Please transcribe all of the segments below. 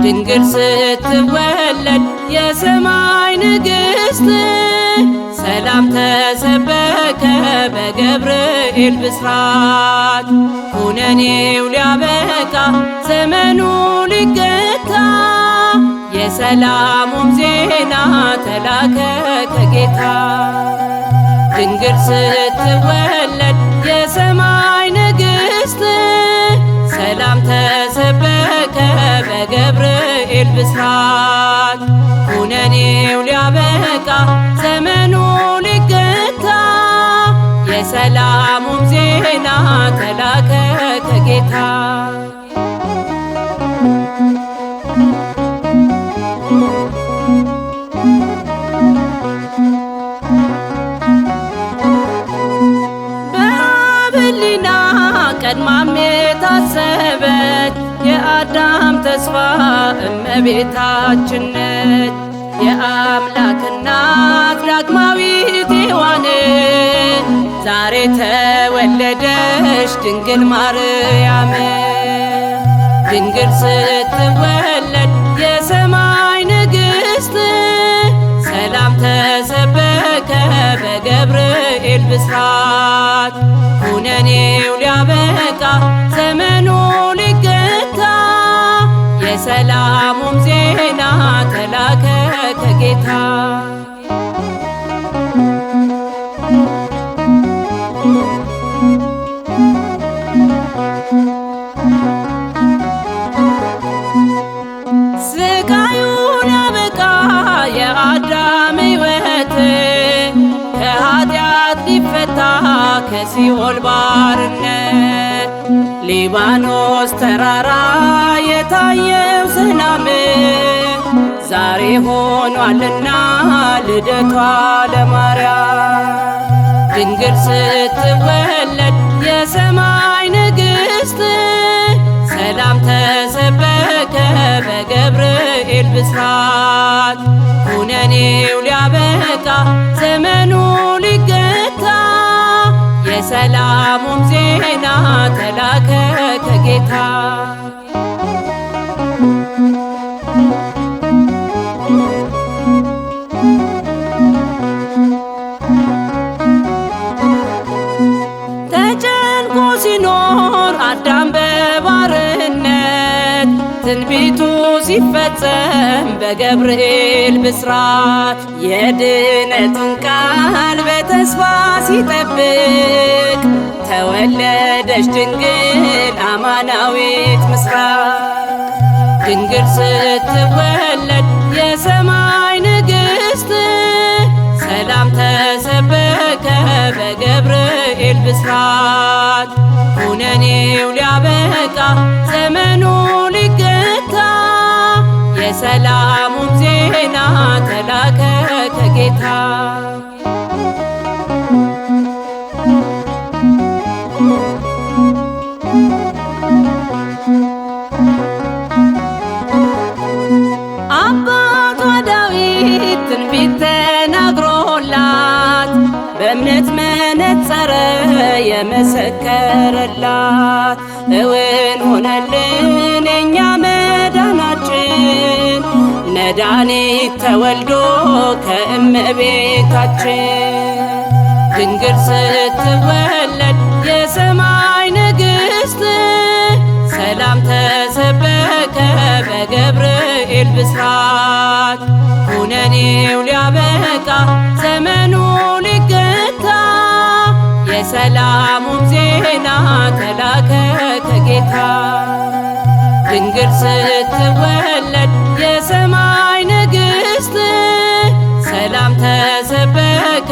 ድንግል ስትወለድ የሰማይ ንግሥት ሰላም ተሰበከ በገብርኤል ብስራት። ኩነኔው ሊያበቃ ዘመኑ ሊገታ የሰላሙም ዜና ተላከ ከጌታ። ድንግል ስትወለድ የሰማይ ንግሥት ሰላም ተሰበከ በገብርኤል ብስራት። ኩነኔው ሊያበቃ ዘመኑ ሊገታ የሰላሙም ዜና ተላከ ከጌታ። በአብሊና ቀድማም የታሰበች የአዳም ተስፋ እመቤታችን ነች። የአምላክ እናት ዳግማዊት ሔዋን ዛሬ ተወለደች ድንግል ማርያም። ድንግል ስትወለድ የሰማይ ንግሥት ሰላም ተሰበከ በገብርኤል ብስራት። ኩነኔው ሊያበቃ ዘመኑ ሊገታ የሰላሙም ዜና ተላከ ከጌታ። ስቃዩን ያበቃ የአዳም ሕይወት ከኃጢአት ሊፈታ ከሲኦል ባርነት። ሊባኖስ ተራራ የታየው ሰላም ዛሬ ሆኗልና ልደቷ ለማርያም። ድንግል ስትወለድ የሰማይ ንግሥት ሰላም ተሰበከ በገብርኤል ብስራት። ኩነኔው ሊያበቃ ዘመኑ ሊገታ የሰላሙም ዜና ተላከ ከጌታ። ተጨንቆ ሲኖር አዳም በባርነት ትንቢቱ ሲፈጸም በገብርኤል ብስራት። የድነቱን ቃል በተስፋ ሲጠብቅ ተወለደች ድንግል አማናዊት ምስራቅ። ድንግል ስትወለድ የሰማይ ንግሥት ሰላም ተሰበከ በገብርኤል ብስራት። ኩነኔው ሊያበቃ ዘመኑ ሊገታ የሰላሙም ዜና ተላከ ከጌታ። አባቷ ዳዊት ትንቢት ተናግሮላት በእምነት መነጸረ የመሰከረላት። እውን ሆነልን የኛ መዳናችን መድኃኒት ተወልዶ ከእመቤታችን። ድንግል ስትወለድ የሰማይ ንግሥት ሰላም ተሰበከ በገብርኤል ብስራት። ኩነኔው ሊያበቃ ዘመኑ ሊገታ የሰላሙም ዜና ተላከ ከጌታ። ድንግል ስትወለድ የሰማይ ንግሥት ሰላም ተሰበከ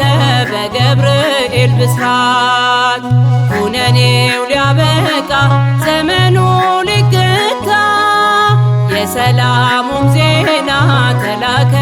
በገብርኤል ብስራት። ኩነኔው ሊያበቃ ዘመኑ ሊገታ የሰላሙም ዜና ተላከ